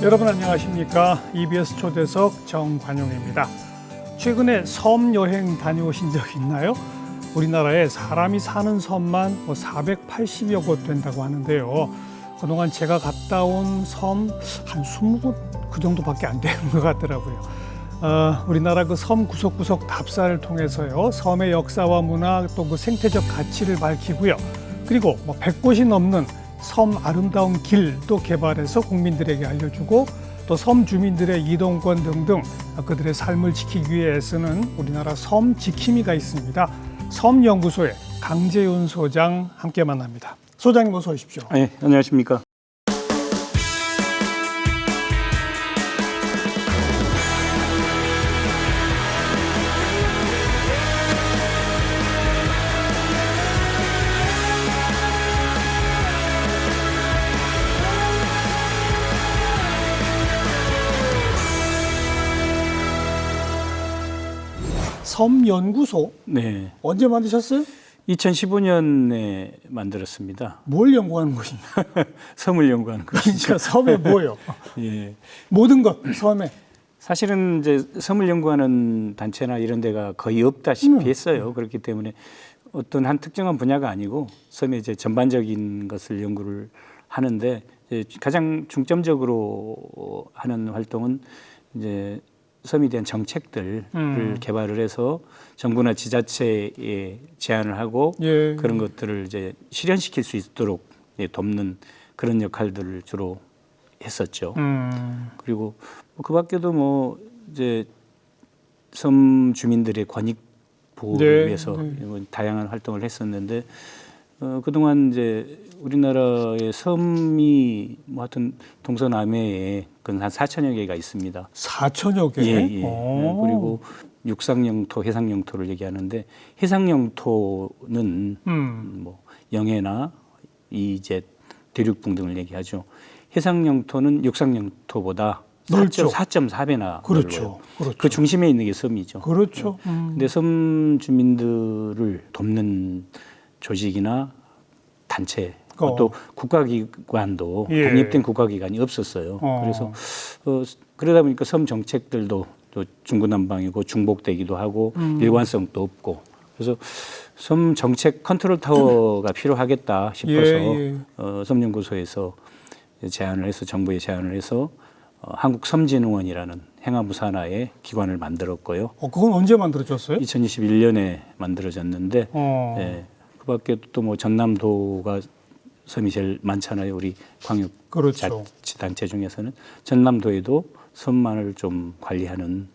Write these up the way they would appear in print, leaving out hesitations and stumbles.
여러분 안녕하십니까? EBS 초대석 정관용입니다. 최근에 섬 여행 다녀오신 적 있나요? 우리나라에 사람이 사는 섬만 480여 곳 된다고 하는데요. 그동안 제가 갔다 온 섬 한 20곳 그 정도밖에 안 되는 것 같더라고요. 우리나라 그 섬 구석구석 답사를 통해서요. 섬의 역사와 문화 또 그 생태적 가치를 밝히고요. 그리고 100곳이 넘는 섬 아름다운 길도 개발해서 국민들에게 알려주고 또 섬 주민들의 이동권 등등 그들의 삶을 지키기 위해 쓰는 우리나라 섬 지킴이가 있습니다. 섬연구소의 강재윤 소장 함께 만납니다. 소장님 어서 오십시오. 네, 안녕하십니까. 섬연구소? 네, 언제 만드셨어요? 2015년에 만들었습니다. 뭘 연구하는 곳입니까? 섬을 연구하는 것이죠. 그러니까 섬에 뭐예요? 예, 모든 것 섬에. 사실은 이제 섬을 연구하는 단체나 이런 데가 거의 없다시피 했어요. 그렇기 때문에 어떤 한 특정한 분야가 아니고 섬의 이제 전반적인 것을 연구를 하는데 이제 가장 중점적으로 하는 활동은 이제 섬에 대한 정책들을 개발을 해서 정부나 지자체에 제안을 하고 예. 그런 것들을 이제 실현시킬 수 있도록 돕는 그런 역할들을 주로 했었죠. 그리고 그 밖에도 뭐 이제 섬 주민들의 권익 보호를 위해서 다양한 활동을 했었는데 그동안 이제 우리나라의 섬이 뭐 하여튼 동서남해에 한 4천여 개가 있습니다. 4천여 개? 예, 예. 그리고 육상영토, 해상영토를 얘기하는데 해상영토는 뭐 영해나 이제 대륙붕 등을 얘기하죠. 해상영토는 육상영토보다 넓죠. 4.4배나 그렇죠. 넓어요. 그렇죠. 그 중심에 있는 게 섬이죠. 그렇죠. 근데 섬 주민들을 돕는 조직이나 단체 또 국가기관도 예. 독립된 국가기관이 없었어요. 그래서 그러다 보니까 섬 정책들도 또 중구난방이고 중복되기도 하고 일관성도 없고 그래서 섬 정책 컨트롤 타워가 필요하겠다 싶어서 섬연구소에서 제안을 해서 정부에 제안을 해서 한국섬진흥원이라는 행안부 산하의 기관을 만들었고요. 그건 언제 만들어졌어요? 2021년에 만들어졌는데 예, 그밖에 또 뭐 전남도가 섬이 제일 많잖아요. 우리 광역자치단체 중에서는 전남도에도 섬만을 좀 관리하는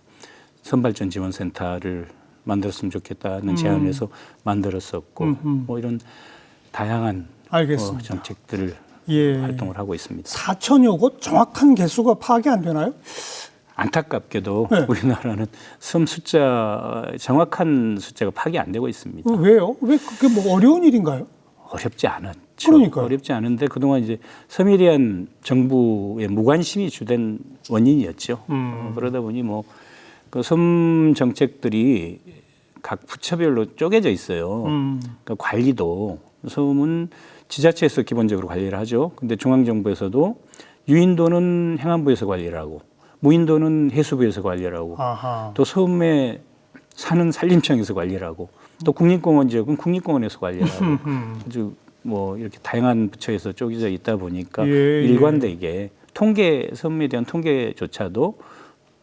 섬발전지원센터를 만들었으면 좋겠다는 제안을 해서 만들었었고 뭐 이런 다양한 정책들을 활동을 하고 있습니다. 4천여 곳? 정확한 개수가 파악이 안 되나요? 안타깝게도 우리나라는 섬 숫자 정확한 숫자가 파악이 안 되고 있습니다. 왜요? 왜 그게 뭐 어려운 일인가요? 어렵지 않았죠. 그러니까요. 어렵지 않은데 그동안 이제 섬에 대한 정부의 무관심이 주된 원인이었죠. 그러다 보니 뭐 그 섬 정책들이 각 부처별로 쪼개져 있어요. 그러니까 관리도 섬은 지자체에서 기본적으로 관리를 하죠. 근데 중앙정부에서도 유인도는 행안부에서 관리를 하고 무인도는 해수부에서 관리를 하고 또 섬에 사는 산림청에서 관리를 하고 또 국립공원 지역은 국립공원에서 관리를 하고 아주 뭐 이렇게 다양한 부처에서 쪼개져 있다 보니까 일관되게 통계 섬에 대한 통계조차도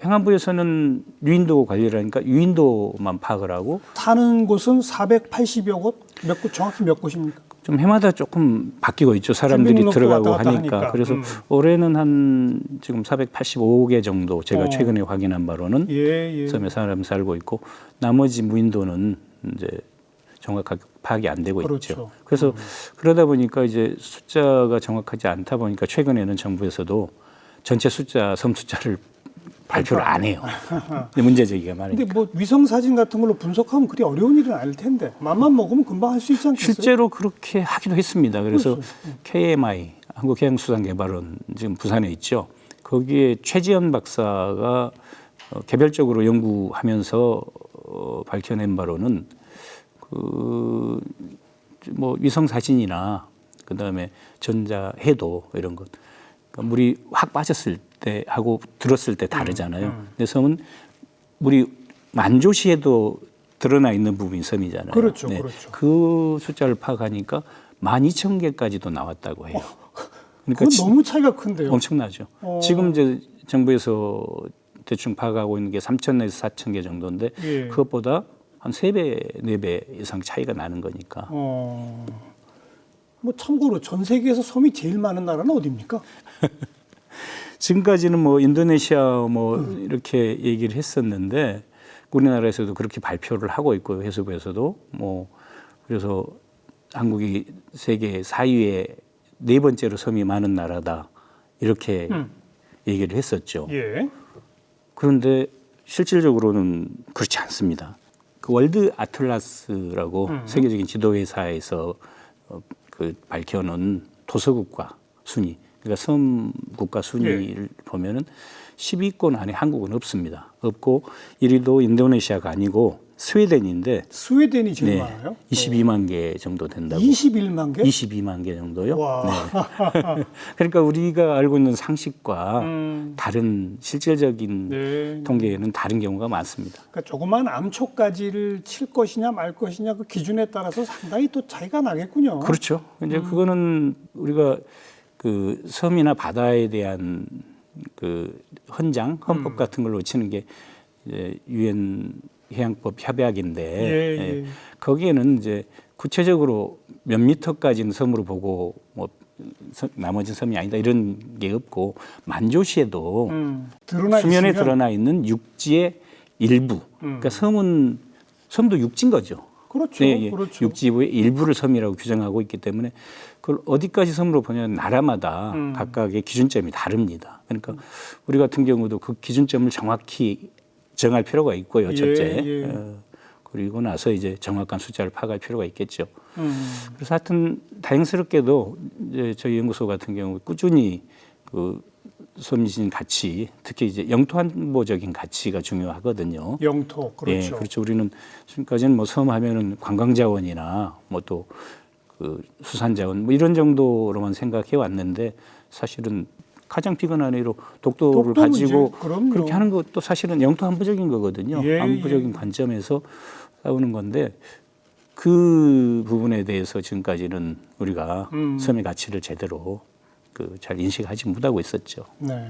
행안부에서는 유인도 관리를 하니까 유인도만 파악을 하고 사는 곳은 480여 곳? 몇 곳 정확히 몇 곳입니까? 좀 해마다 조금 바뀌고 있죠. 사람들이 들어가고 하니까. 그래서 올해는 한 지금 485개 정도 제가 최근에 확인한 바로는 섬에 사람이 살고 있고 나머지 무인도는 이제 정확하게 파악이 안 되고 있죠. 그래서 그러다 보니까 이제 숫자가 정확하지 않다 보니까 최근에는 정부에서도 전체 숫자, 섬 숫자를 발표를 안 해요. 근데 문제 제기가 많으니까. 근데 뭐 위성 사진 같은 걸로 분석하면 그리 어려운 일은 아닐 텐데 맘만 먹으면 금방 할 수 있지 않겠어요? 실제로 그렇게 하기도 했습니다. 그래서 KMI 한국해양수산개발원 지금 부산에 있죠. 거기에 최지연 박사가 개별적으로 연구하면서 밝혀낸 바로는 그 뭐 위성 사진이나 그다음에 전자 해도 이런 것, 그러니까 물이 확 빠졌을 때 때 하고 들었을 때 다르잖아요. 근데 섬은 우리 만조시에도 드러나 있는 부분이 섬이잖아요. 그렇죠, 네. 그렇죠. 그 숫자를 파악하니까 12,000개까지도 나왔다고 해요. 그건 너무 차이가 큰데요. 엄청나죠. 지금 이제 정부에서 대충 파악하고 있는 게 3,000에서 4,000개 정도인데 예. 그것보다 한 3배, 4배 이상 차이가 나는 거니까. 뭐 참고로 전 세계에서 섬이 제일 많은 나라는 어디입니까? 지금까지는 뭐 인도네시아 뭐 이렇게 얘기를 했었는데 우리나라에서도 그렇게 발표를 하고 있고요. 해수부에서도 뭐 그래서 한국이 세계 4위에 4번째로 섬이 많은 나라다 이렇게 얘기를 했었죠. 예. 그런데 실질적으로는 그렇지 않습니다. 그 월드 아틀라스라고 세계적인 지도회사에서 그 밝혀놓은 도서국가 순위, 그러니까 섬 국가 순위를 보면은 10위권 안에 한국은 없습니다. 없고 1위도 인도네시아가 아니고 스웨덴인데 스웨덴이 제일 많아요? 22만 개 정도 된다고. 21만 개? 22만 개 정도요. 와. 네. 그러니까 우리가 알고 있는 상식과 다른 실질적인 네. 통계에는 다른 경우가 많습니다. 그러니까 조그만 암초까지를 칠 것이냐 말 것이냐 그 기준에 따라서 상당히 또 차이가 나겠군요. 그렇죠. 이제 그거는 우리가 그 섬이나 바다에 대한 그 헌법 같은 걸 놓치는 게 이제 유엔 해양법 협약인데 예. 거기에는 이제 구체적으로 몇 미터까지는 섬으로 보고 뭐 나머지 섬이 아니다 이런 게 없고 만조시에도 드러나 수면에 있으면, 드러나 있는 육지의 일부. 그러니까 섬도 육지인 거죠. 그렇죠. 예. 그렇죠. 육지의 일부를 섬이라고 규정하고 있기 때문에 그걸 어디까지 섬으로 보냐면 나라마다 각각의 기준점이 다릅니다. 그러니까 우리 같은 경우도 그 기준점을 정확히 정할 필요가 있고요. 첫째. 예. 그리고 나서 이제 정확한 숫자를 파악할 필요가 있겠죠. 그래서 하여튼 다행스럽게도 이제 저희 연구소 같은 경우 꾸준히 그 섬진 가치, 특히 이제 영토 안보적인 가치가 중요하거든요. 영토, 그렇죠. 예, 그렇죠. 우리는 지금까지는 뭐 섬 하면은 관광 자원이나 뭐 또 그 수산 자원 뭐 이런 정도로만 생각해 왔는데 사실은 가장 피곤한 예로 독도를 독도 가지고 문제, 그럼요. 그렇게 하는 것도 사실은 영토 안보적인 거거든요. 예, 안보적인 관점에서 싸우는 건데 그 부분에 대해서 지금까지는 우리가 섬의 가치를 제대로 그 잘 인식하지 못하고 있었죠. 네.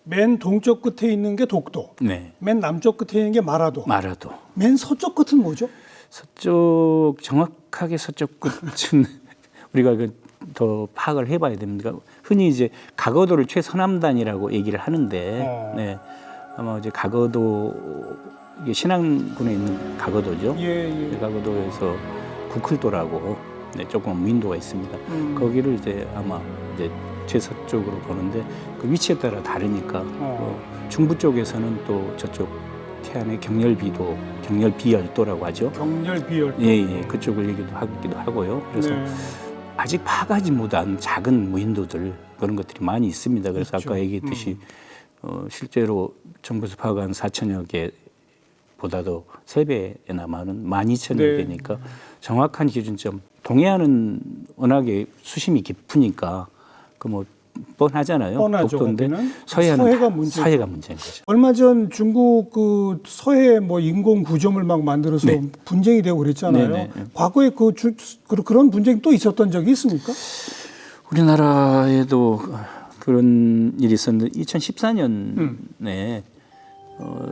맨 동쪽 끝에 있는 게 독도, 네. 맨 남쪽 끝에 있는 게 마라도, 마라도. 맨 서쪽 끝은 뭐죠? 서쪽 정확하게 서쪽 끝은 우리가 더 파악을 해봐야 됩니다. 흔히 이제 가거도를 최서남단이라고 얘기를 하는데, 네, 아마 이제 가거도 이게 신안군에 있는 가거도죠. 예. 가거도에서 구클도라고 네, 조금 무인도가 있습니다. 거기를 이제 아마 이제 최서쪽으로 보는데 그 위치에 따라 다르니까 중부 쪽에서는 또 저쪽 태안의 경렬비도 경렬비열도라고 하죠. 경렬비열도. 예, 그쪽을 얘기도 하기도 하고요. 그래서 네. 아직 파악하지 못한 작은 무인도들 그런 것들이 많이 있습니다. 그래서 있죠. 아까 얘기했듯이 실제로 정부에서 파악한 4천여 개보다도 3배나 많은 12,000여 네. 개니까 정확한 기준점. 동해안은 워낙에 수심이 깊으니까 그 뭐 뻔하잖아요. 뻔하죠. 독도인데 거기는. 서해안은 서해가 문제죠. 서해가 문제인 거죠. 얼마 전 중국 그 서해 뭐 인공 구점을 막 만들어서 네. 분쟁이 되고 그랬잖아요. 네. 과거에 그런 분쟁이 또 있었던 적이 있습니까? 우리나라에도 그런 일이 있었는데 2014년에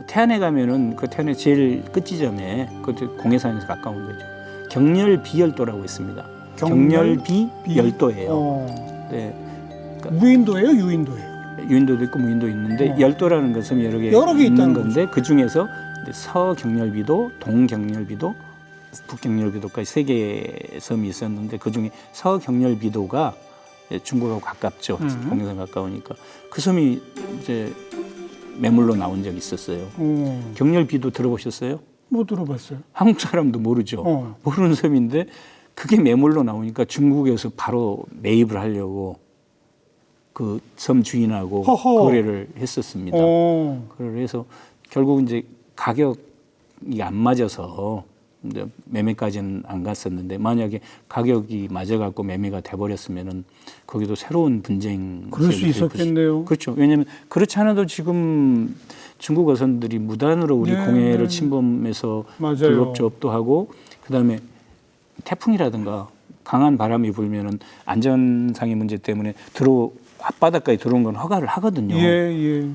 태안에 가면은 그 태안의 제일 끝 지점에 그것도 공해산에서 가까운 데죠. 경렬비열도라고 있습니다. 경렬비열도예요. 네. 무인도예요, 유인도예요? 유인도도 있고 무인도 있는데 열도라는 것은 여러 개 있다는 있는 건데 그 중에서 서경렬비도, 동경렬비도, 북경렬비도까지 3개의 섬이 있었는데 그 중에 서경렬비도가 중국하고 가깝죠. 공해산 가까우니까 그 섬이 이제 매물로 나온 적이 있었어요. 경렬비도 들어보셨어요? 못 들어봤어요. 한국 사람도 모르죠. 모르는 섬인데 그게 매물로 나오니까 중국에서 바로 매입을 하려고 그 섬 주인하고 거래를 했었습니다. 그래서 결국 이제 가격이 안 맞아서 이제 매매까지는 안 갔었는데 만약에 가격이 맞아갖고 매매가 돼버렸으면은 거기도 새로운 분쟁 그럴 수 있었겠네요. 그렇죠. 왜냐하면 그렇지 않아도 지금 중국 어선들이 무단으로 우리 네, 공해를 네. 침범해서 맞아요. 불법조업도 하고 그다음에 태풍이라든가 강한 바람이 불면은 안전상의 문제 때문에 앞바다까지 들어온 건 허가를 하거든요. 예.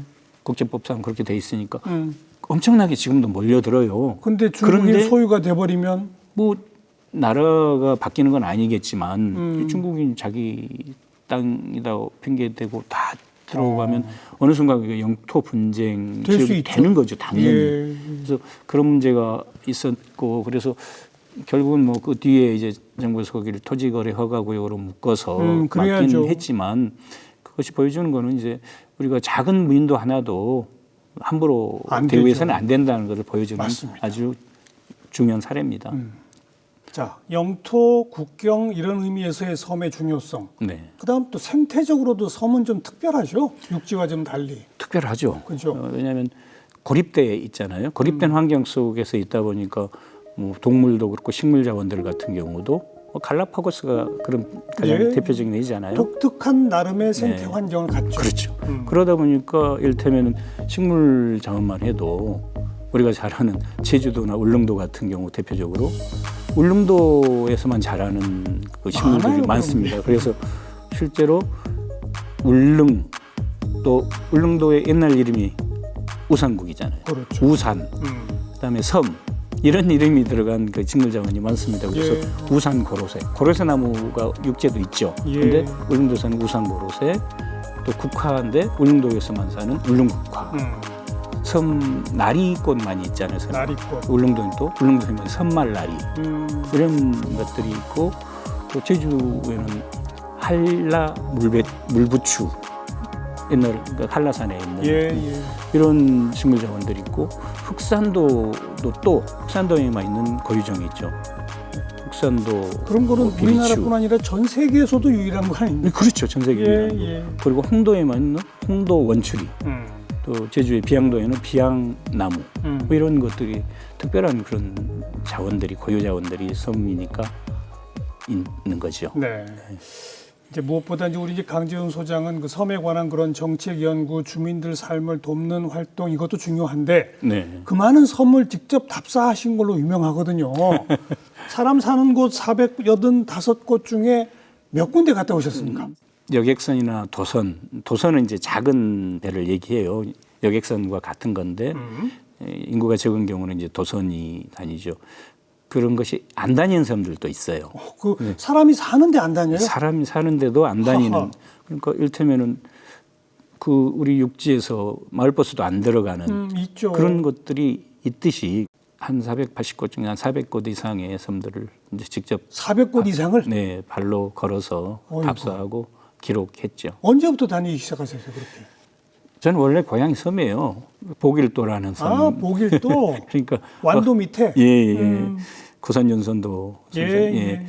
국제법상 그렇게 돼 있으니까 음. 엄청나게 지금도 몰려들어요. 근데 중국이 그런데 소유가 돼버리면 뭐 나라가 바뀌는 건 아니겠지만 중국인 자기 땅이다 핑계대고 다 들어가면 어느 순간 그게 영토 분쟁 될 수 지역이 있죠. 되는 거죠, 당연히. 예. 그래서 그런 문제가 있었고 그래서 결국은 뭐 그 뒤에 이제 정부에서 거기를 토지거래 허가구역으로 묶어서 그래야죠. 맡기는 했지만 그것이 보여주는 거는 이제 우리가 작은 무인도 하나도 함부로 안 대우해서는 되죠. 안 된다는 것을 보여주는 맞습니다. 아주 중요한 사례입니다. 자, 영토, 국경 이런 의미에서의 섬의 중요성. 네, 그다음 또 생태적으로도 섬은 좀 특별하죠. 육지와 좀 달리. 특별하죠. 그죠. 왜냐하면 고립돼 있잖아요. 고립된 환경 속에서 있다 보니까 뭐 동물도 그렇고 식물 자원들 같은 경우도 뭐 갈라파고스가 그런 가장 예. 대표적인 예잖아요. 독특한 나름의 생태 네. 환경을 갖죠. 그렇죠. 그러다 보니까 이를테면 식물 자원만 해도 우리가 잘 아는 제주도나 울릉도 같은 경우 대표적으로 울릉도에서만 자라는 그 식물들이 많아요, 많습니다. 그래서 실제로 울릉 또 울릉도의 옛날 이름이 우산국이잖아요. 그렇죠. 우산, 그다음에 섬 이런 이름이 들어간 그 식물 자원이 많습니다. 그래서 예. 우산 고로쇠 나무가 육지에도 있죠. 예. 근데 울릉도에서는 우산 고로쇠, 또 국화인데 울릉도에서만 사는 울릉국화. 섬 나리꽃 많이 있잖아요. 섬. 나리꽃. 울릉도는 또 울릉도에는 섬말나리 이런 것들이 있고 또 제주에는 한라 물부추 옛날 그 한라산에 있는 예. 이런 식물 자원들이 있고 흑산도도 또 흑산도에만 있는 고유종이 있죠. 흑산도 그런 거는 비리추. 우리나라뿐 아니라 전 세계에서도 유일한 거 아닙니까? 그렇죠. 전 세계 유일한 예. 그리고 홍도에만 있는 홍도 원추리. 또 제주의 비양도에는 비양나무 뭐 이런 것들이 특별한 그런 자원들이 고유 자원들이 섬이니까 있는 거죠. 네. 이제 무엇보다 이제 우리 이제 강재훈 소장은 그 섬에 관한 그런 정책 연구, 주민들 삶을 돕는 활동 이것도 중요한데 네. 그 많은 섬을 직접 답사하신 걸로 유명하거든요. 사람 사는 곳 485곳 중에 몇 군데 갔다 오셨습니까? 여객선이나 도선은 이제 작은 배를 얘기해요. 여객선과 같은 건데 인구가 적은 경우는 이제 도선이 다니죠. 그런 것이 안 다니는 섬들도 있어요. 사람이 사는데 안 다녀요? 사람이 사는데도 안 다니는. 하하. 그러니까 이를테면은 그 우리 육지에서 마을버스도 안 들어가는 있죠. 그런 것들이 있듯이 한 480곳 중에 한 400곳 이상의 섬들을 이제 직접 400곳 이상을? 네 발로 걸어서 어이구. 답사하고 기록했죠. 언제부터 다니기 시작하셨어요, 그렇게? 저는 원래 고향이 섬이에요. 보길도라는 섬. 아, 보길도? 그러니까 완도 밑에? 예. 고산연선도. 예.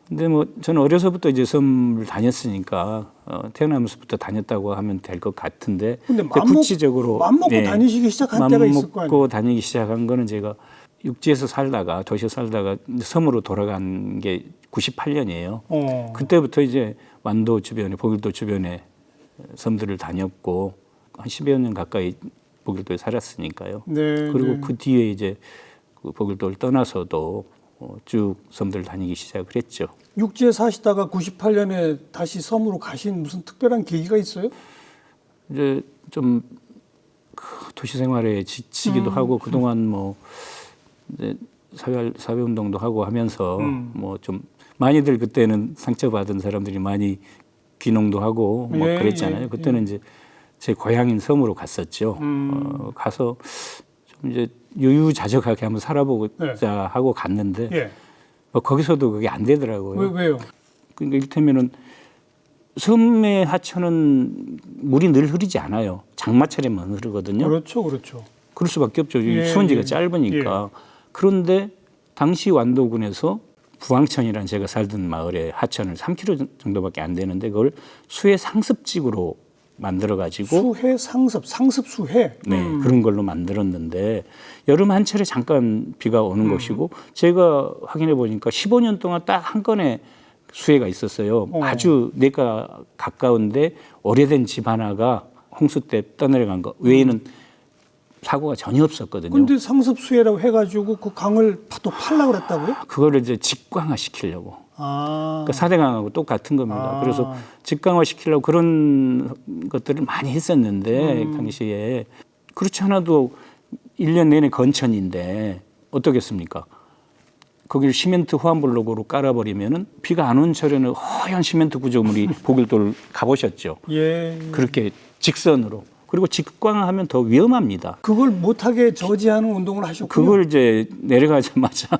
근데 뭐 저는 어려서부터 이제 섬을 다녔으니까 태어나면서부터 다녔다고 하면 될 것 같은데. 근데 구체적으로 맘먹고 다니시기 시작한 때가 있을 거 아니에요? 맘먹고 다니기 시작한 거는 제가 육지에서 살다가 도시에 살다가 섬으로 돌아간 게 98년이에요. 그때부터 이제 완도 주변에 보길도 주변에 섬들을 다녔고 한 10여 년 가까이 보길도에 살았으니까요. 네. 그리고 네. 그 뒤에 이제 그 보길도를 떠나서도 쭉 섬들을 다니기 시작을 했죠. 육지에 사시다가 98년에 다시 섬으로 가신 무슨 특별한 계기가 있어요? 이제 좀 도시 생활에 지치기도 하고 그동안 뭐 이제 사회 운동도 하고 하면서 뭐 좀 많이들 그때는 상처받은 사람들이 많이 귀농도 하고 뭐 그랬잖아요. 그때는 이제 제 고향인 섬으로 갔었죠. 가서 좀 이제 유유자적하게 한번 살아보자 하고 갔는데 뭐 거기서도 그게 안 되더라고요. 왜요? 그러니까 이를테면은 섬의 하천은 물이 늘 흐르지 않아요. 장마철에만 흐르거든요. 그렇죠. 그럴 수밖에 없죠. 수온지가 예. 짧으니까. 그런데 당시 완도군에서 부항천이라는 제가 살던 마을의 하천을 3km 정도밖에 안 되는데 그걸 수해 상습직으로 만들어 가지고 수해 상습 수해. 네, 그런 걸로 만들었는데 여름 한철에 잠깐 비가 오는 것이고 제가 확인해 보니까 15년 동안 딱 한 건의 수해가 있었어요. 아주 내가 가까운데 오래된 집 하나가 홍수 때 떠내려간 거 외에는 사고가 전혀 없었거든요. 근데 상습 수해라고 해가지고 그 강을 또 팔라고 그랬다고요? 그거를 이제 직광화 시키려고. 아, 그러니까 사대강하고 똑같은 겁니다. 그래서 직강화 시키려고 그런 것들을 많이 했었는데 당시에 그렇지 않아도 1년 내내 건천인데 어떻겠습니까? 거기를 시멘트 호환블록으로 깔아버리면은 비가 안 온 철에는 허연 시멘트 구조물이 보길도를 가보셨죠? 예. 그렇게 직선으로. 그리고 직광하면 더 위험합니다. 그걸 못하게 저지하는 운동을 하셨군요. 그걸 이제 내려가자마자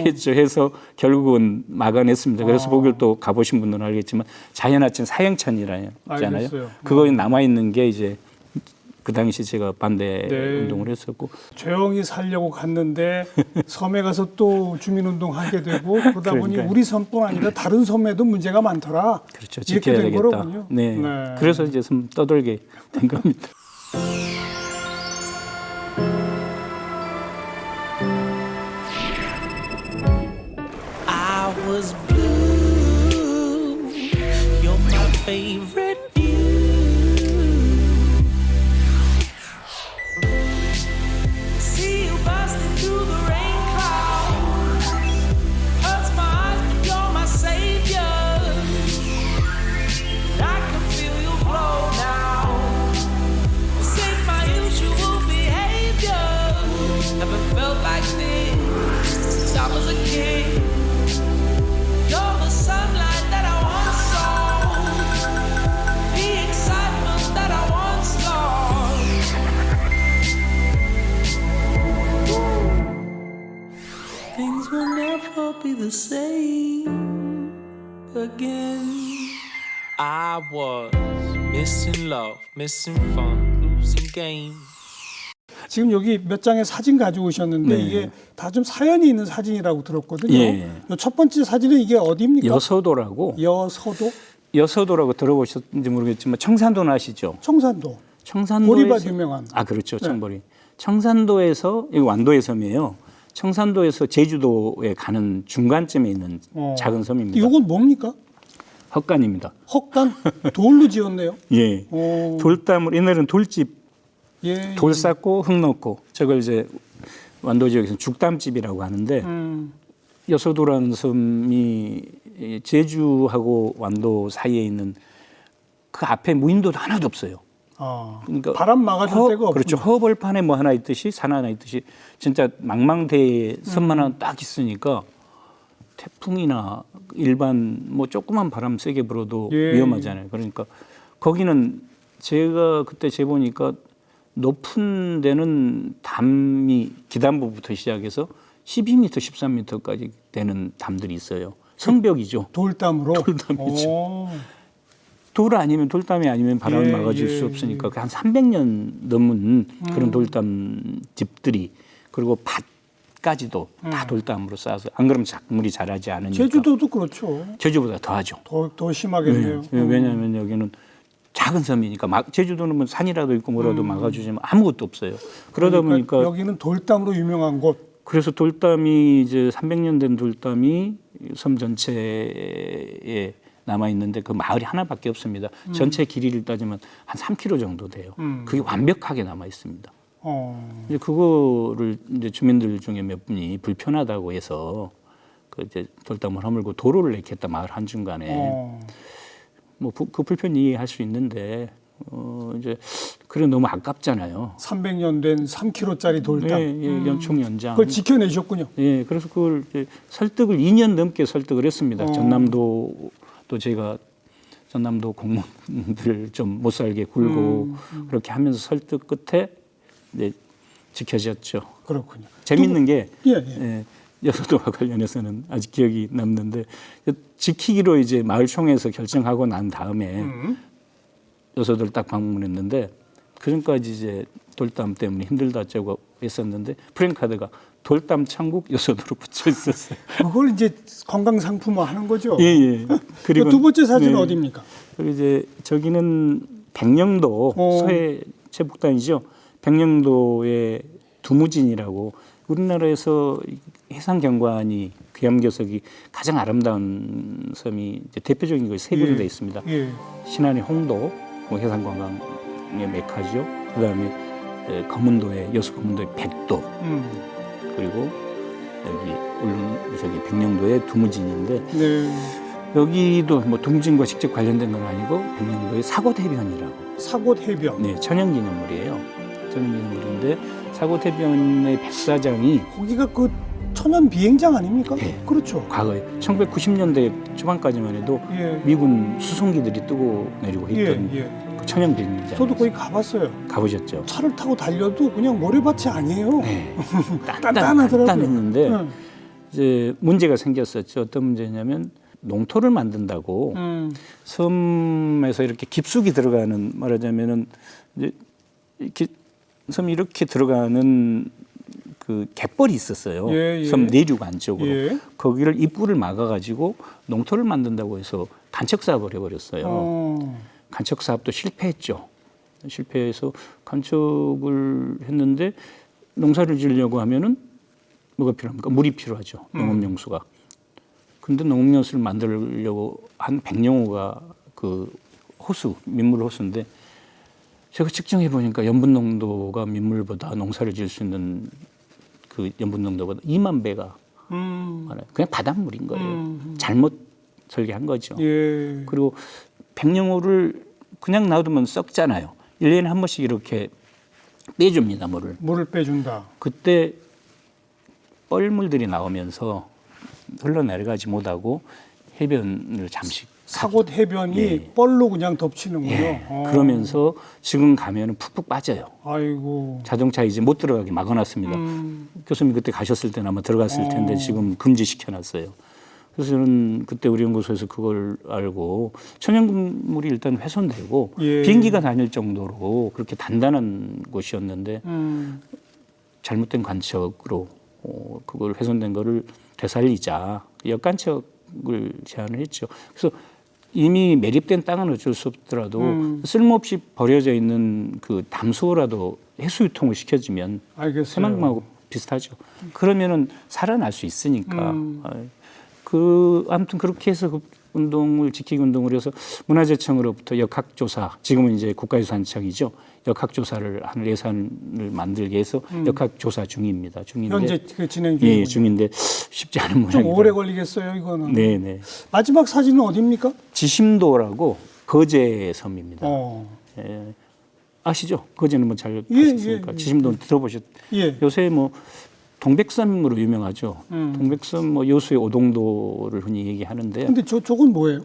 했죠. 해서 결국은 막아냈습니다. 그래서 보길도 가보신 분들은 알겠지만 자연하천 사형천이잖아요. 알겠어요. 그거에 남아있는 게 이제 그 당시 제가 반대 네. 운동을 했었고 조용히 살려고 갔는데 섬에 가서 또 주민운동 하게 되고 그러다 보니 그러니까요. 우리 섬뿐 아니라 다른 섬에도 문제가 많더라. 그렇죠. 이렇게 지켜야 된 되겠다. 거로군요. 네. 네. 그래서 이제 좀 떠돌게 된 겁니다. I was blue. You're my favorite view. See you busting through the rain cloud. Hurts my eyes, but you're my savior. I can feel your glow now. This ain't my usual behavior. Haven't felt like this since I was a kid. You're the sunlight that I once saw, the excitement that I once lost. Things will never be the same again. I was missing love, missing fun, losing games. 지금 여기 몇 장의 사진 가지고 오셨는데 네. 이게 다 좀 사연이 있는 사진이라고 들었거든요. 예. 요첫 번째 사진은 이게 어디입니까? 여서도라고 여서도, 여서도라고 들어보셨는지 모르겠지만 청산도는 아시죠? 청산도. 청산도에서 보리밭 유명한. 아 그렇죠. 청보리. 청산도에서 여기 완도의 섬이에요. 청산도에서 제주도에 가는 중간쯤에 있는 작은 섬입니다. 이건 뭡니까? 헛간입니다. 헛간 돌로 지었네요. 예. 오. 돌담을 옛날에는 돌집 예. 돌 쌓고 흙 넣고 저걸 이제 완도 지역에서는 죽담집이라고 하는데 여서도라는 섬이 제주하고 완도 사이에 있는 그 앞에 무인도도 하나도 없어요. 아, 그러니까 바람 막아줄 데가 없군요. 그렇죠. 허벌판에 뭐 하나 있듯이 산 하나 있듯이 진짜 망망대해 섬만 하나 딱 있으니까 태풍이나 일반 뭐 조그만 바람 세게 불어도 예. 위험하잖아요. 그러니까 거기는 제가 그때 재보니까 높은 데는 담이 기담부부터 시작해서 12m, 13m까지 되는 담들이 있어요. 성벽이죠. 돌담으로. 돌담이죠. 오. 돌 아니면 돌담이 아니면 바람을 예, 막아줄 예, 수 없으니까 한 300년 넘은 그런 돌담 집들이 그리고 밭까지도 다 돌담으로 쌓아서 안 그러면 작물이 자라지 않으니까. 제주도도 그렇죠. 제주보다 더하죠. 더 심하겠네요. 왜냐하면 여기는 작은 섬이니까 제주도는 뭐 산이라도 있고 뭐라도 막아주지만 아무것도 없어요. 그러다 보니까 여기는 돌담으로 유명한 곳. 그래서 돌담이 이제 300년 된 돌담이 섬 전체에 남아 있는데 그 마을이 하나밖에 없습니다. 전체 길이를 따지면 한 3km 정도 돼요. 그게 완벽하게 남아 있습니다. 이제 그거를 이제 주민들 중에 몇 분이 불편하다고 해서 그 이제 돌담을 허물고 도로를 내겠다 마을 한 중간에 뭐 그 불편 이해할 수 있는데 이제 그래 너무 아깝잖아요. 300년 된 3km짜리 돌담. 예, 연총 연장. 그걸 지켜내셨군요. 예, 그래서 그걸 이제 설득을 2년 넘게 설득을 했습니다. 전남도도 제가 전남도 공무원들 좀 못 살게 굴고 그렇게 하면서 설득 끝에 이제 지켜졌죠. 그렇군요. 재밌는 게 예. 여서도와 관련해서는 아직 기억이 남는데 지키기로 이제 마을총회에서 결정하고 난 다음에 여서도를 딱 방문했는데 그전까지 이제 돌담 때문에 힘들다 어쩌고 했었는데 프랭카드가 돌담 천국 여서도로 붙여 있었어요. 그걸 이제 관광 상품화 하는 거죠. 예. 그리고 두 번째 사진은 네. 어디입니까? 그리고 이제 저기는 백령도 서해 최북단이죠. 백령도의 두무진이라고 우리나라에서 해상 경관이 귀암교석이 가장 아름다운 섬이 이제 대표적인 게 세 군데 있습니다. 예. 신안의 홍도, 뭐 해상 관광의 메카죠. 그다음에 검은도의 여수 검은도의 백도, 그리고 여기 울릉 저기 백령도의 두무진인데 네. 여기도 뭐 두무진과 직접 관련된 건 아니고 백령도의 사곳해변이라고. 사곳해변. 네, 천연기념물이에요. 천연기념물인데 사곳해변의 백사장이 거기가 그 천연 비행장 아닙니까? 네. 그렇죠. 과거에 1990년대 초반까지만 해도 예. 미군 수송기들이 뜨고 내리고 있던 예, 예. 그 천연 비행장. 저도 거기 가봤어요. 가보셨죠? 차를 타고 달려도 그냥 모래밭이 아니에요. 네. 단단하더라고요. 단단했는데 네. 이제 문제가 생겼었죠. 어떤 문제냐면 농토를 만든다고 섬에서 이렇게 깊숙이 들어가는 말하자면은 이제 이렇게 섬이 이렇게 들어가는 그 갯벌이 있었어요. 예, 예. 섬 내륙 안쪽으로. 예. 거기를 입구를 막아가지고 농토를 만든다고 해서 간척 사업을 해버렸어요. 간척 사업도 실패했죠. 실패해서 간척을 했는데 농사를 지으려고 하면은 뭐가 필요합니까? 물이 필요하죠. 농업용수가. 근데 농업용수를 만들려고 한 백령호가 그 호수, 민물 호수인데 제가 측정해 보니까 염분 농도가 민물보다 농사를 지을 수 있는 그 염분 농도보다 2만 배가 많아요. 그냥 바닷물인 거예요. 잘못 설계한 거죠. 예. 그리고 백령호를 그냥 놔두면 썩잖아요. 1년에 한 번씩 이렇게 빼줍니다, 물을. 물을 빼준다. 그때 뻘물들이 나오면서 흘러내려가지 못하고 해변을 잠시 사곳 해변이 예. 뻘로 그냥 덮치는군요. 예. 그러면서 지금 가면은 푹푹 빠져요. 아이고. 자동차 이제 못 들어가게 막아놨습니다. 교수님 그때 가셨을 때는 아마 들어갔을 텐데 지금 금지시켜놨어요. 그래서 저는 그때 우리 연구소에서 그걸 알고 천연물이 일단 훼손되고 예. 비행기가 다닐 정도로 그렇게 단단한 곳이었는데 잘못된 관측으로 그걸 훼손된 거를 되살리자 역관측을 제안을 했죠. 그래서 이미 매립된 땅은 어쩔 수 없더라도 쓸모없이 버려져 있는 그 담수라도 해수 유통을 시켜주면 알겠어요. 새만금하고 비슷하죠. 그러면은 살아날 수 있으니까. 아무튼 그렇게 해서 그 운동을 지키기 운동을 해서 문화재청으로부터 역학조사, 지금은 이제 국가유산청이죠. 역학조사를 하는 예산을 만들기 위해서 역학조사 중입니다. 중인데 현재 그 진행 중이군요. 예, 중인데 쉽지 않은 좀 모양입니다. 오래 걸리겠어요, 이거는. 네네. 마지막 사진은 어디입니까? 지심도라고 거제 섬입니다. 어. 예. 아시죠? 거제는 뭐 잘 예, 아셨으니까 예. 지심도 들어보셨. 예. 요새 뭐 동백섬으로 유명하죠. 동백섬 뭐 여수의 오동도를 흔히 얘기하는데 근데 저건 뭐예요?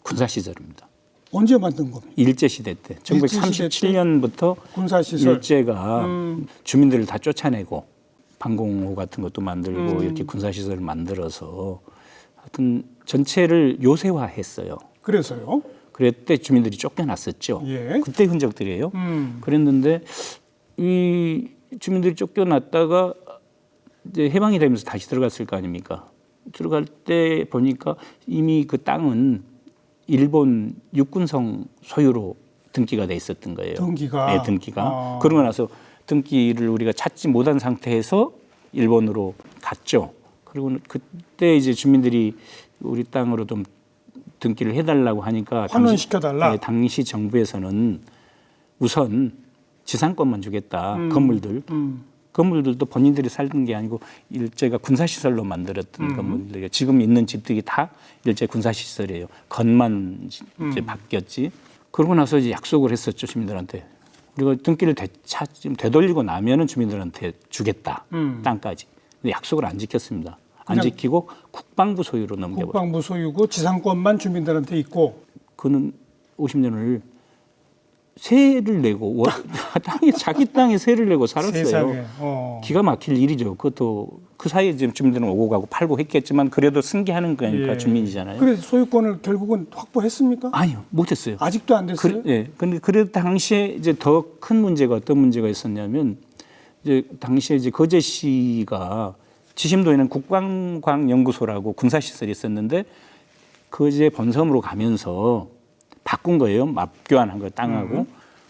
군사 시설입니다. 언제 만든 겁니까? 일제 시대 때 일제 시대 1937년부터 군사 시설. 일제가 주민들을 다 쫓아내고 방공호 같은 것도 만들고 이렇게 군사 시설을 만들어서 하여튼 전체를 요새화했어요. 그래서요? 그때 주민들이 쫓겨났었죠. 예. 그때 흔적들이에요. 그랬는데 이 주민들이 쫓겨났다가 이제 해방이 되면서 다시 들어갔을 거 아닙니까? 들어갈 때 보니까 이미 그 땅은 일본 육군성 소유로 등기가 돼 있었던 거예요. 등기가? 네, 등기가. 그러고 나서 등기를 우리가 찾지 못한 상태에서 일본으로 갔죠. 그리고 그때 이제 주민들이 우리 땅으로 좀 등기를 해달라고 하니까 환원시켜달라? 네, 당시 정부에서는 우선 지상권만 주겠다. 건물들. 건물들도 본인들이 살던 게 아니고 일제가 군사시설로 만들었던 건물들이에요. 지금 있는 집들이 다 일제 군사시설이에요. 건만 이제 바뀌었지. 그러고 나서 이제 약속을 했었죠, 주민들한테. 우리가 등기를 되돌리고 나면은 주민들한테 주겠다. 땅까지. 근데 약속을 안 지켰습니다. 안 지키고 국방부 소유로 넘겨버렸어요. 국방부 소유고 지상권만 주민들한테 있고. 그는 50년을 세를 내고 자기 땅에 세를 내고 살았어요. 세상에. 기가 막힐 일이죠. 그것도 그 사이에 지금 주민들은 오고 가고 팔고 했겠지만 그래도 승계하는 거니까 예. 주민이잖아요. 그래서 소유권을 결국은 확보했습니까? 아니요, 못했어요. 아직도 안 됐어요? 예. 근데 당시에 이제 더 큰 문제가 어떤 문제가 있었냐면 이제 당시에 이제 거제시가 지심도에는 국방과학연구소라고 군사시설이 있었는데 거제 본섬으로 가면서 바꾼 거예요. 맞교환한 거 땅하고.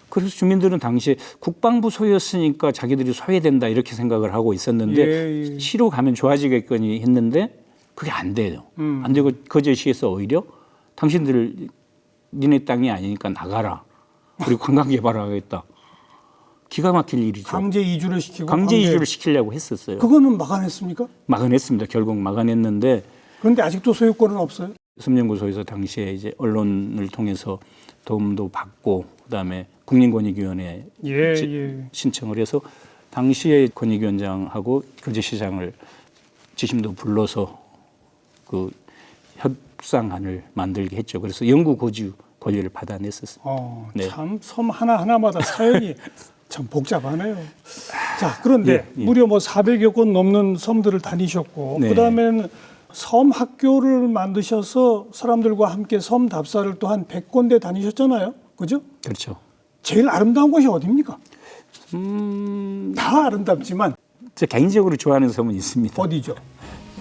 그래서 주민들은 당시에 국방부 소유였으니까 자기들이 소외된다 이렇게 생각을 하고 있었는데 예, 예. 시로 가면 좋아지겠거니 했는데 그게 안 돼요. 안 되고 거제시에서 오히려 당신들 니네 땅이 아니니까 나가라. 그리고 관광 개발하겠다. 기가 막힐 일이죠. 강제 이주를 시키고 강제 이주를 시키려고 했었어요. 그거는 막아냈습니까? 막아냈습니다. 결국 막아냈는데 그런데 아직도 소유권은 없어요. 섬연구소에서 당시에 이제 언론을 통해서 도움도 받고 그다음에 국민권익위원회 예, 예. 신청을 해서 당시에 권익위원장하고 거제시장을 지심도 불러서 그 협상안을 만들게 했죠. 그래서 영구 거주 권리를 받아냈었어요. 네. 참 섬 하나하나마다 사연이 참 복잡하네요. 자, 그런데 예, 예. 무려 뭐 400여 곳 넘는 섬들을 다니셨고 네. 그다음에는 섬 학교를 만드셔서 사람들과 함께 섬 답사를 또 한 100군데 다니셨잖아요. 그죠? 그렇죠. 제일 아름다운 곳이 어디입니까? 다 아름답지만 제가 개인적으로 좋아하는 섬은 있습니다. 어디죠?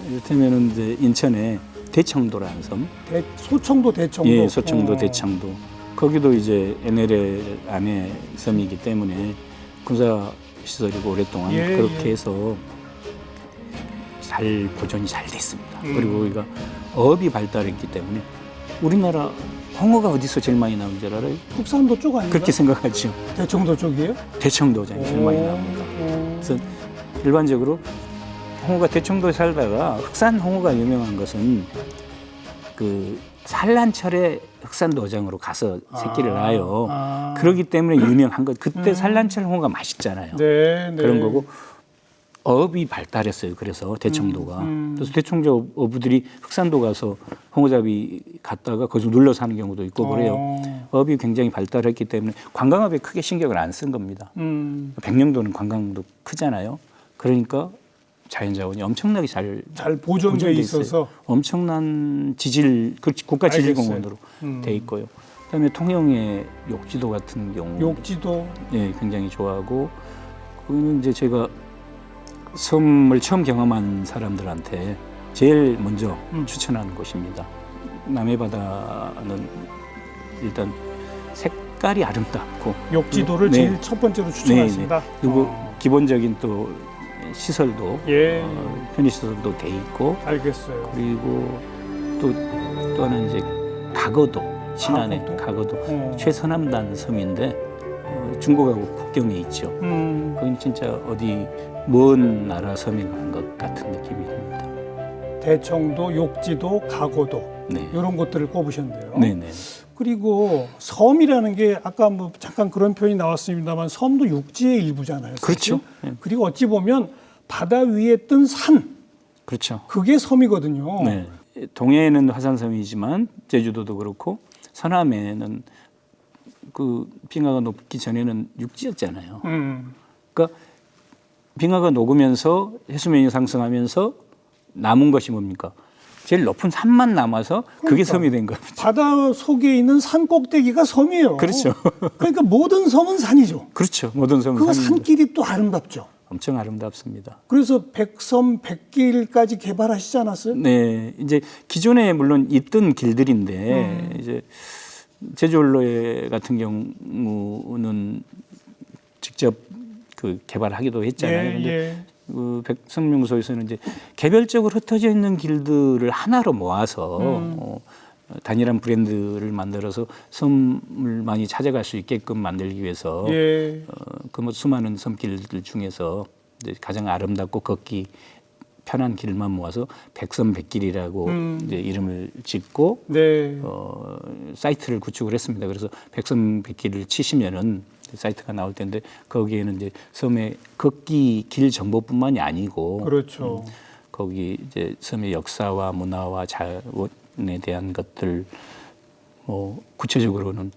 이를테면은 이제 인천에 대청도라는 섬. 소청도 대청도. 예, 소청도 대청도. 거기도 이제 NLL 안에 섬이기 때문에 군사 시설이고 오랫동안 예, 그렇게 예. 해서 잘 보존이 잘 됐습니다. 그리고 우리가 어업이 발달했기 때문에 우리나라 홍어가 어디서 제일 많이 나오는 줄 알아요? 흑산도 쪽 아닌가? 그렇게 생각하죠. 대청도 쪽이에요? 대청도장이 제일 많이 나옵니다. 그래서 일반적으로 홍어가 대청도에 살다가 흑산 홍어가 유명한 것은 그 산란철에 흑산도장으로 가서 새끼를 낳아요. 그렇기 때문에 유명한 것. 그때 산란철 홍어가 맛있잖아요. 네, 네. 그런 거고 어업이 발달했어요. 그래서 대청도가. 그래서 대청도 어부들이 흑산도 가서 홍어잡이 갔다가 거기서 눌러 사는 경우도 있고 그래요. 어업이 굉장히 발달했기 때문에 관광업에 크게 신경을 안 쓴 겁니다. 백령도는 관광도 크잖아요. 그러니까 자연자원이 엄청나게 잘 보존돼 보존돼 있어서 있어요. 엄청난 지질, 국가지질공원으로 돼 있고요. 그다음에 통영의 욕지도 같은 경우, 욕지도 예, 굉장히 좋아하고 그거는 이제 제가 섬을 처음 경험한 사람들한테 제일 먼저 추천하는 곳입니다. 남해 바다는 일단 색깔이 아름답고 욕지도를 네. 제일 첫 번째로 추천하신다. 네, 네. 그리고 기본적인 또 시설도 예, 편의시설도 돼 있고 알겠어요. 그리고 또 하나는 이제 가거도 신안에 가거도 최서남단 섬인데 중국하고 국경에 있죠. 거기는 진짜 어디 먼 나라 섬에 간 것 같은 느낌이 듭니다. 대청도, 욕지도, 가고도 네. 이런 곳들을 꼽으셨네요. 네네. 그리고 섬이라는 게 아까 뭐 잠깐 그런 표현이 나왔습니다만 섬도 육지의 일부잖아요. 그렇죠. 사실? 네. 그리고 어찌 보면 바다 위에 뜬 산, 그렇죠. 그게 섬이거든요. 네. 동해는 화산섬이지만 제주도도 그렇고 서남해는 그 빙하가 녹기 전에는 육지였잖아요. 그러니까 빙하가 녹으면서 해수면이 상승하면서 남은 것이 뭡니까? 제일 높은 산만 남아서 그게 그러니까. 섬이 된 겁니다. 바다 속에 있는 산 꼭대기가 섬이에요. 그렇죠. 그러니까 모든 섬은 산이죠. 그렇죠. 모든 섬은 그 산입니다. 산길이 또 아름답죠. 엄청 아름답습니다. 그래서 백섬 백길까지 개발하시지 않았어요? 네, 이제 기존에 물론 있던 길들인데 이제 제주언로에 같은 경우는 직접 그 개발하기도 했잖아요. 근데 그 백섬연구소에서는 이제 개별적으로 흩어져 있는 길들을 하나로 모아서 단일한 브랜드를 만들어서 섬을 많이 찾아갈 수 있게끔 만들기 위해서 그 뭐 수많은 섬길들 중에서 이제 가장 아름답고 걷기 편한 길만 모아서 백섬백길이라고 이제 이름을 짓고 사이트를 구축을 했습니다. 그래서 백섬백길을 치시면은 사이트가 나올 텐데 거기에는 이제 섬의 걷기 길 정보뿐만이 아니고 그렇죠. 거기 이제 섬의 역사와 문화와 자원에 대한 것들 뭐 구체적으로는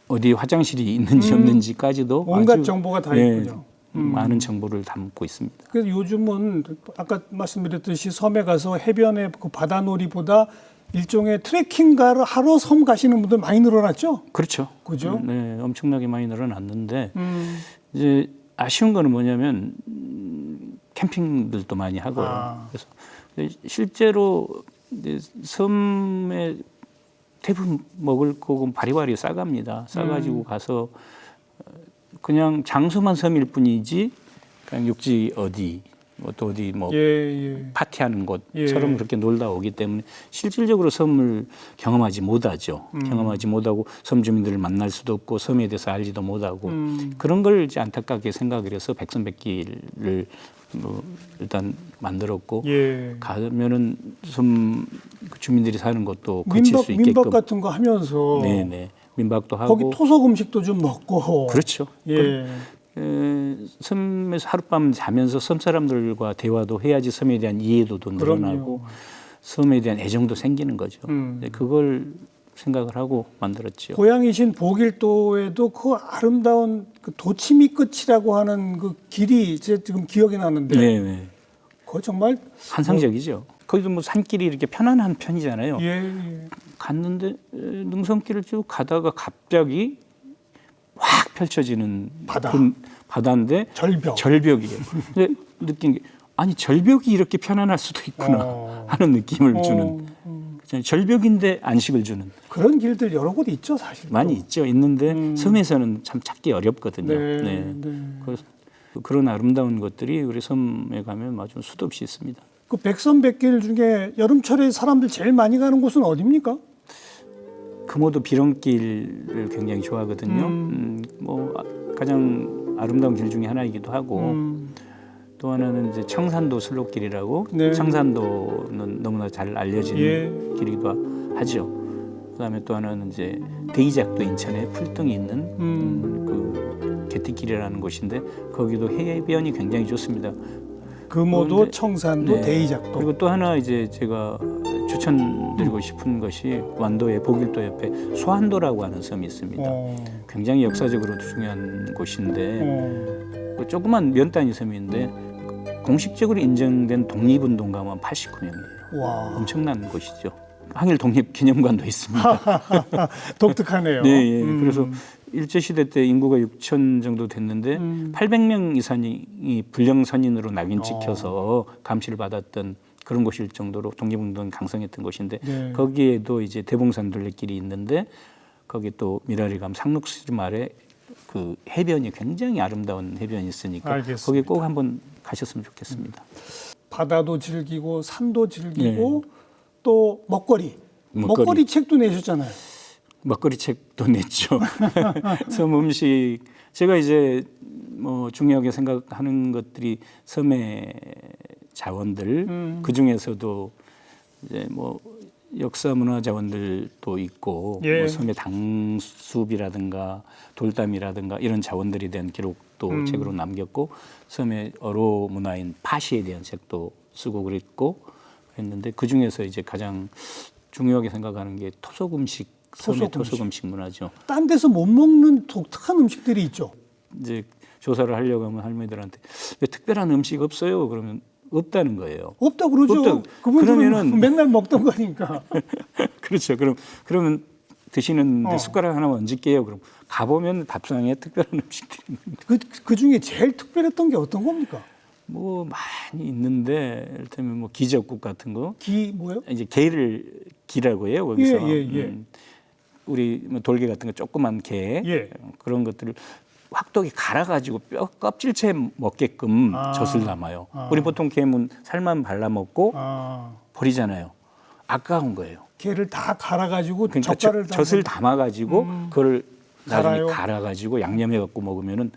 어디 화장실이 있는지 없는지까지도 온갖 아주, 정보가 다 있군요. 많은 정보를 담고 있습니다. 그래서 요즘은 아까 말씀드렸듯이 섬에 가서 해변에 그 바다놀이보다 일종의 트레킹가를 하러 섬 가시는 분들 많이 늘어났죠? 그렇죠. 그죠? 네, 엄청나게 많이 늘어났는데 이제 아쉬운 거는 뭐냐면 캠핑들도 많이 하고요. 그래서 실제로 이제 섬에 대부분 먹을 거고 바리바리 싸갑니다. 싸가지고 가서 그냥 장소만 섬일 뿐이지 그냥 육지 어디 또 어디 뭐 파티하는 곳처럼 그렇게 놀다 오기 때문에 실질적으로 섬을 경험하지 못하죠. 경험하지 못하고 섬 주민들을 만날 수도 없고 섬에 대해서 알지도 못하고 그런 걸 이제 안타깝게 생각을 해서 백선백길을 일단 만들었고 가면은 섬 주민들이 사는 것도 거칠 수 있게끔 민박 같은 거 하면서 네네 민박도 하고 거기 토속 음식도 좀 먹고 그렇죠. 섬에서 하룻밤 자면서 섬 사람들과 대화도 해야지 섬에 대한 이해도도 늘어나고 섬에 대한 애정도 생기는 거죠. 그걸 생각을 하고 만들었죠. 고향이신 보길도에도 그 아름다운 그 도치미 끝이라고 하는 그 길이 제 지금 기억이 나는데 네네. 그거 정말 환상적이죠. 거기도 뭐 산길이 이렇게 편안한 편이잖아요. 예. 갔는데 능선길을 쭉 가다가 갑자기 확 펼쳐지는 바다. 그 바다인데 절벽이에요. 근데 느낀 게 아니 절벽이 이렇게 편안할 수도 있구나 하는 느낌을 주는 절벽인데 안식을 주는 그런 길들 여러 곳 있죠 사실. 많이 있죠. 있는데 섬에서는 참 찾기 어렵거든요. 그래서 그런 아름다운 것들이 우리 섬에 가면 아주 수도 없이 있습니다. 그 백선백길 중에 여름철에 사람들 제일 많이 가는 곳은 어디입니까? 금오도 비렁길을 굉장히 좋아하거든요. 뭐 가장 아름다운 길 중에 하나이기도 하고 또 하나는 이제 청산도 슬로길이라고 청산도는 너무나 잘 알려진 길이기도 하죠. 그다음에 또 하나는 이제 대이작도 인천에 풀등이 있는 그 개띠길이라는 곳인데 거기도 해변이 굉장히 좋습니다. 금오도, 청산도, 네. 대이작도. 그리고 또 하나 이제 제가 추천드리고 싶은 것이 완도의 보길도 옆에 소한도라고 하는 섬이 있습니다. 굉장히 역사적으로 중요한 곳인데 조그만 면 단위 섬인데 공식적으로 인정된 독립운동가만 89명이에요. 와. 엄청난 곳이죠. 항일 독립기념관도 있습니다. 독특하네요. 네, 그래서 일제시대 때 인구가 6천 정도 됐는데 800명 이상이 불령선인으로 낙인 찍혀서 감시를 받았던 그런 곳일 정도로 독립운동이 강성했던 곳인데 거기에도 이제 대봉산 둘레길이 있는데 거기 또 미라리감 상록수림 아래 그 해변이 굉장히 아름다운 해변이 있으니까 알겠습니다. 거기 꼭 한번 가셨으면 좋겠습니다. 바다도 즐기고 산도 즐기고 또 먹거리 책도 내셨잖아요. 먹거리 책도 냈죠. 섬 음식 제가 이제 뭐 중요하게 생각하는 것들이 섬의 자원들 그 중에서도 이제 뭐 역사 문화 자원들도 있고 뭐 섬의 당숲이라든가 돌담이라든가 이런 자원들에 대한 기록도 책으로 남겼고 섬의 어로 문화인 파시에 대한 책도 쓰고 그랬고 그랬는데 그 중에서 이제 가장 중요하게 생각하는 게 토속 음식. 섬의 토속 음식 문화죠. 딴 데서 못 먹는 독특한 음식들이 있죠. 이제 조사를 하려고 하면 할머니들한테 왜 특별한 음식 없어요? 그러면 없다는 거예요. 없다 그러죠. 그분들은 맨날 먹던 거니까. 그렇죠. 그러면 드시는데 숟가락 하나만 얹을게요. 그럼 가보면 밥상에 특별한 음식들이 있는데 그 중에 제일 특별했던 게 어떤 겁니까? 뭐 많이 있는데 이를테면 뭐 기적국 같은 거. 기 뭐요? 이제 게를 기라고 해요. 거기서 예. 우리 뭐 돌게 같은 거 조그만 게 그런 것들을 확독이 갈아가지고 뼈 껍질째 먹게끔 젖을 담아요. 우리 보통 게는 살만 발라 먹고 버리잖아요. 아까운 거예요. 게를 다 갈아가지고 그러니까 젖을 담아가지고 그걸 나중에 갈아가지고 양념해갖고 먹으면은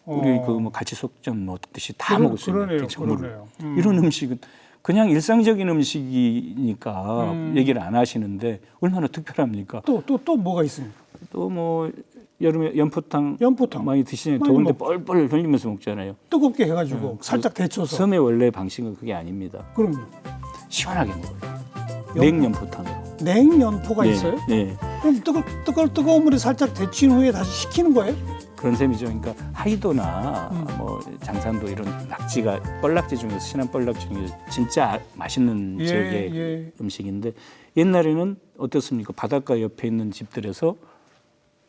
우리 그 뭐 갈치속전 먹듯이 다 먹을 수 있는 전부를. 이런 음식은 그냥 일상적인 음식이니까 얘기를 안 하시는데 얼마나 특별합니까? 또 뭐가 있습니까? 또 뭐 여름에 연포탕 많이 드시잖아요. 많이 더운데 뻘뻘 흘리면서 먹잖아요. 뜨겁게 해가지고 살짝 데쳐서. 섬의 원래 방식은 그게 아닙니다. 그럼요. 시원하게 먹어요. 냉연포탕으로. 냉연포가 있어요? 네. 그럼 뜨거운 물에 살짝 데친 후에 다시 식히는 거예요? 그런 셈이죠. 그러니까 하이도나 뭐 장산도 이런 낙지가 뻘낙지 중에서 신안 뻘낙지 중에서 진짜 맛있는 지역의 음식인데 옛날에는 어떻습니까? 바닷가 옆에 있는 집들에서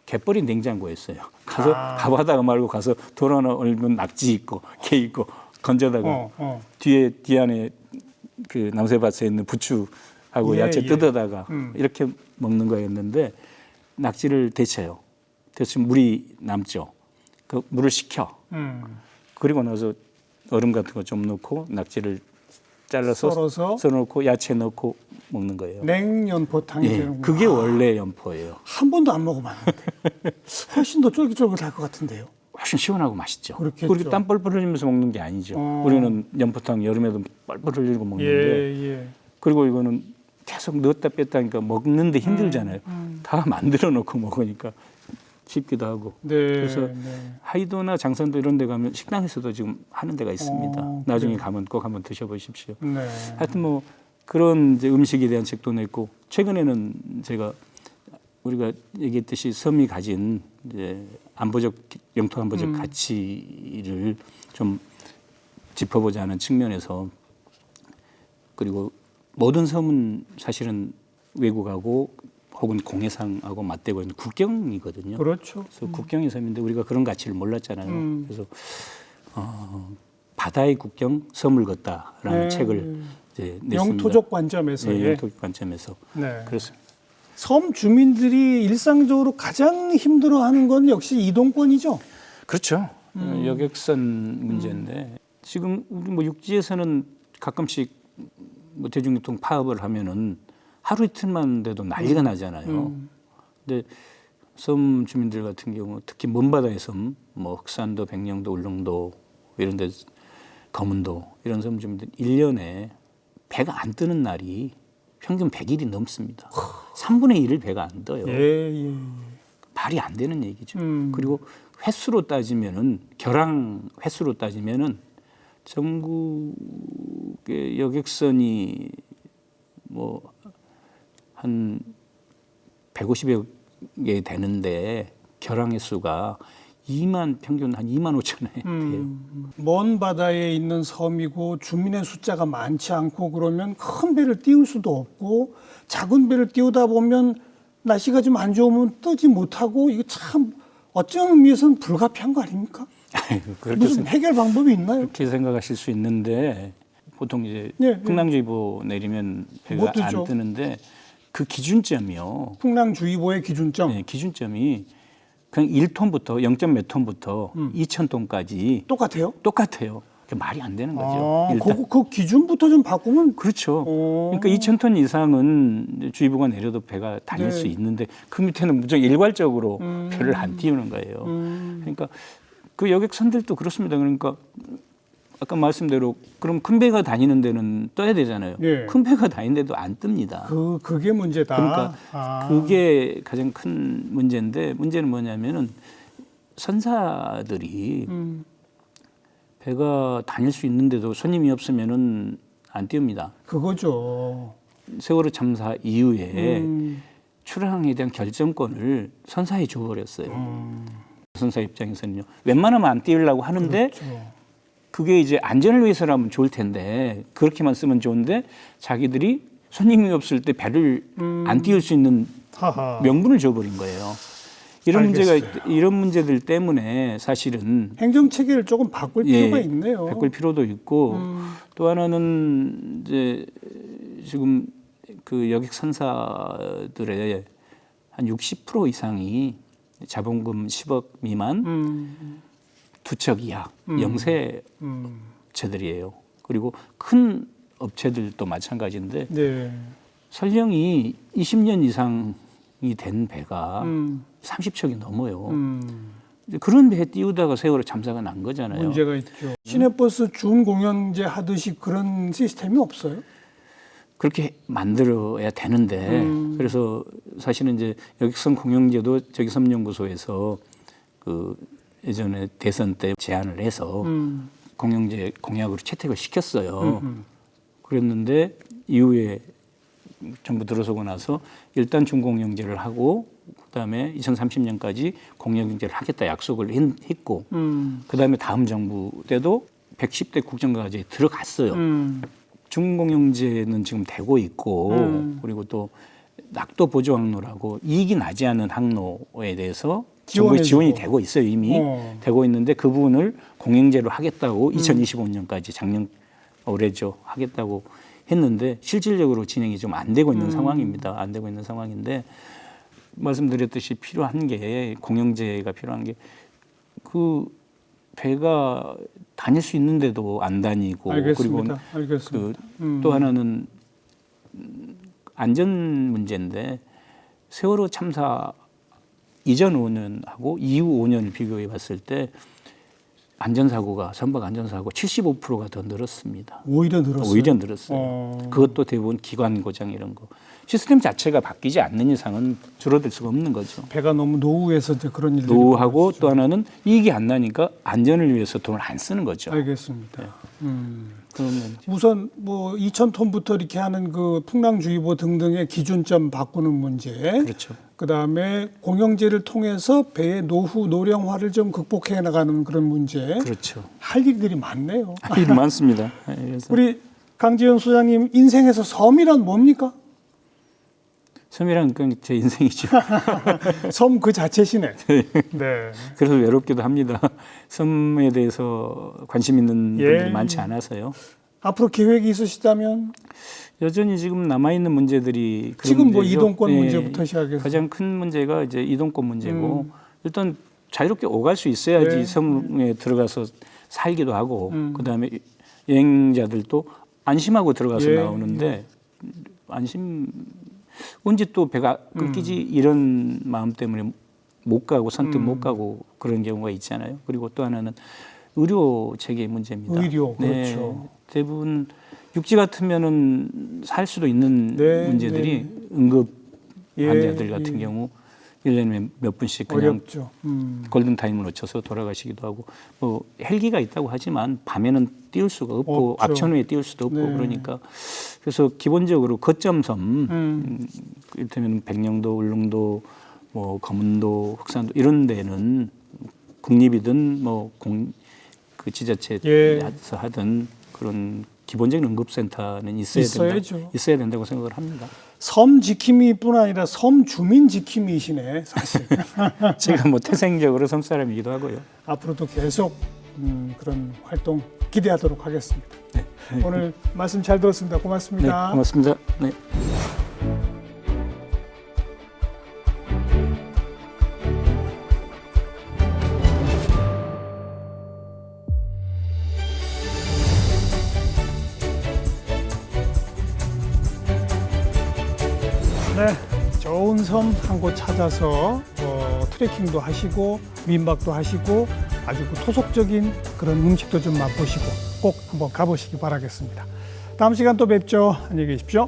갯벌이 냉장고였어요. 가서 가바다가 말고 가서 돌 하나 얼면 낙지 있고 게 있고 건져다가 뒤에 뒤안에 그 남새밭에 있는 부추 하고 예, 야채 예. 뜯어다가 이렇게 먹는 거였는데 낙지를 데쳐요. 데치면 물이 남죠. 그 물을 식혀. 그리고 나서 얼음 같은 거 좀 넣고 낙지를 잘라서 썰어놓고 야채 넣고 먹는 거예요. 냉연포탕이 예, 되는구나. 그게 원래 연포예요. 한 번도 안 먹어봤는데 훨씬 더 쫄깃쫄깃할 것 같은데요. 훨씬 시원하고 맛있죠. 그렇겠죠. 그리고 땀 뻘뻘 흘리면서 먹는 게 아니죠. 우리는 연포탕 여름에도 뻘뻘 흘리고 먹는데 예. 그리고 이거는 계속 넣었다 뺐다 하니까 먹는데 힘들잖아요. 다 만들어 놓고 먹으니까 쉽기도 하고. 네. 그래서 하이도나 장산도 이런 데 가면 식당에서도 지금 하는 데가 있습니다. 나중에 가면 꼭 한번 드셔보십시오. 네. 하여튼 뭐 그런 이제 음식에 대한 책도 냈고 최근에는 제가 우리가 얘기했듯이 섬이 가진 이제 안보적 영토 안보적 가치를 좀 짚어보자는 측면에서 그리고 모든 섬은 사실은 외국하고 혹은 공해상하고 맞대고 있는 국경이거든요. 그렇죠. 그래서 국경의 섬인데 우리가 그런 가치를 몰랐잖아요. 그래서 바다의 국경 섬을 걷다라는 책을 이제 냈습니다. 영토적 관점에서. 네, 영토적 관점에서. 네. 그래서 섬 주민들이 일상적으로 가장 힘들어하는 건 역시 이동권이죠. 그렇죠. 여객선 문제인데 지금 우리 뭐 육지에서는 가끔씩 뭐 대중교통 파업을 하면은 하루 이틀만 돼도 난리가 나잖아요. 근데 섬 주민들 같은 경우 특히 먼바다의 섬, 뭐 흑산도, 백령도, 울릉도 이런 데 거문도 이런 섬 주민들 1년에 배가 안 뜨는 날이 평균 100일이 넘습니다. 3분의 1을 배가 안 떠요. 예. 말이 안 되는 얘기죠. 그리고 횟수로 따지면은 결항 횟수로 따지면은 전국의 여객선이 뭐 한 150여 개 되는데 결항 횟수가 평균 한 2만 5천 회 돼요. 먼 바다에 있는 섬이고 주민의 숫자가 많지 않고 그러면 큰 배를 띄울 수도 없고 작은 배를 띄우다 보면 날씨가 좀 안 좋으면 뜨지 못하고 이거 참 어쩌면 의미에서는 불가피한 거 아닙니까? 그렇게 무슨 해결 방법이 있나요? 그렇게 생각하실 수 있는데 보통 이제 네. 풍랑주의보 내리면 배가 못 뜨죠. 안 뜨는데 그 기준점이요. 풍랑주의보의 기준점. 네, 기준점이 그냥 1톤부터 0. 몇 톤부터 2,000톤까지 똑같아요? 똑같아요. 그게 말이 안 되는 거죠. 일단. 그 기준부터 좀 바꾸면 그렇죠. 오. 그러니까 2,000톤 이상은 주의보가 내려도 배가 다닐 네. 수 있는데 그 밑에는 무조건 일괄적으로 배를 안 띄우는 거예요. 그러니까 그 여객선들도 그렇습니다. 그러니까 아까 말씀대로 그럼 큰 배가 다니는 데는 떠야 되잖아요. 네. 큰 배가 다니는데도 안 뜹니다. 그게 문제다. 그러니까 그게 가장 큰 문제인데 문제는 뭐냐면은 선사들이 배가 다닐 수 있는데도 손님이 없으면은 안 띄웁니다. 그거죠. 세월호 참사 이후에 출항에 대한 결정권을 선사에 줘버렸어요. 선사 입장에서는요. 웬만하면 안 띄우려고 하는데 그렇죠. 그게 이제 안전을 위해서라면 좋을 텐데 그렇게만 쓰면 좋은데 자기들이 손님이 없을 때 배를 안 띄울 수 있는 하하. 명분을 줘버린 거예요. 이런 문제들 때문에 사실은 행정 체계를 조금 바꿀 필요가 있네요. 바꿀 필요도 있고 또 하나는 이제 지금 그 여객 선사들의 한 60% 이상이 자본금 10억 미만 두 척 이하 영세 업체들이에요. 그리고 큰 업체들도 마찬가지인데 네. 설령이 20년 이상이 된 배가 30척이 넘어요. 그런 배 띄우다가 세월호 참사가 난 거잖아요. 문제가 있죠. 시내버스 준공연제 하듯이 그런 시스템이 없어요? 그렇게 만들어야 되는데 그래서 사실은 이제 여객선 공영제도 저기 섬연구소에서 그 예전에 대선 때 제안을 해서 공영제 공약으로 채택을 시켰어요. 그랬는데 이후에 정부 들어서고 나서 일단 준공영제를 하고 그다음에 2030년까지 공영제를 하겠다 약속을 했고 그다음에 다음 정부 때도 110대 국정과제에 들어갔어요. 준공영제는 지금 되고 있고 그리고 또 낙도 보조 항로라고 이익이 나지 않는 항로에 대해서 정부의 지원이 되고 있어요. 이미 되고 있는데 그 부분을 공영제로 하겠다고 2025년까지 작년 올해죠 하겠다고 했는데 실질적으로 진행이 좀 안 되고 있는 상황입니다. 안 되고 있는 상황인데 말씀드렸듯이 필요한 게 공영제가 필요한 게 그 배가 다닐 수 있는데도 안 다니고 알겠습니다. 그리고 알겠습니다. 또 하나는 안전 문제인데 세월호 참사 이전 5년하고 이후 5년을 비교해 봤을 때 안전사고가 선박 안전사고 75%가 더 늘었습니다. 오히려 늘었어요. 오히려 늘었어요. 그것도 대부분 기관 고장 이런 거. 시스템 자체가 바뀌지 않는 이상은 줄어들 수가 없는 거죠. 배가 너무 노후해서 이제 그런 일들이 노후하고 벌어지죠. 또 하나는 이익이 안 나니까 안전을 위해서 돈을 안 쓰는 거죠. 알겠습니다. 그러면 우선 뭐 2,000톤부터 이렇게 하는 그 풍랑주의보 등등의 기준점 바꾸는 문제. 그렇죠. 그다음에 공영제를 통해서 배의 노후 노령화를 좀 극복해 나가는 그런 문제. 그렇죠. 할 일들이 많네요. 일 많습니다. 그래서 우리 강지현 소장님 인생에서 섬이란 뭡니까? 섬이란 건 제 인생이죠. 섬 그 자체시네. 네. 그래서 외롭기도 합니다. 섬에 대해서 관심 있는 분들이 예. 많지 않아서요. 앞으로 계획이 있으시다면 여전히 지금 남아 있는 문제들이 그런 지금 뭐 문제죠. 이동권 예, 문제부터 시작해서 가장 큰 문제가 이제 이동권 문제고 일단 자유롭게 오갈 수 있어야지 네. 섬에 들어가서 살기도 하고 그다음에 여행자들도 안심하고 들어가서 예. 나오는데 안심 언제 또 배가 끊기지 이런 마음 때문에 못 가고 선뜻 못 가고 그런 경우가 있잖아요. 그리고 또 하나는 의료 체계 문제입니다. 의료, 그렇죠. 대부분 육지 같으면은 살 수도 있는 네, 문제들이 응급 예, 환자들 같은 예. 경우 1년에 몇 분씩 그냥 어렵죠. 골든타임을 놓쳐서 돌아가시기도 하고 뭐 헬기가 있다고 하지만 밤에는 띄울 수가 없고 없죠. 악천후에 띄울 수도 없고 네. 그러니까 그래서 기본적으로 거점섬 이를테면 백령도, 울릉도, 뭐 거문도, 흑산도 이런 데는 국립이든 뭐 그 지자체에서 예. 하든 그런 기본적인 응급센터는 있어야죠. 있어야 된다고 생각을 합니다. 섬 지킴이뿐 아니라 섬 주민 지킴이시네 사실. 제가 뭐 태생적으로 섬 사람이기도 하고요. 앞으로도 계속 그런 활동 기대하도록 하겠습니다. 오늘 말씀 잘 들었습니다. 네, 고맙습니다. 고맙습니다. 네. 네, 좋은 섬 한 곳 찾아서 트레킹도 하시고 민박도 하시고 아주 그 토속적인 그런 음식도 좀 맛보시고 꼭 한번 가보시기 바라겠습니다. 다음 시간 또 뵙죠. 안녕히 계십시오.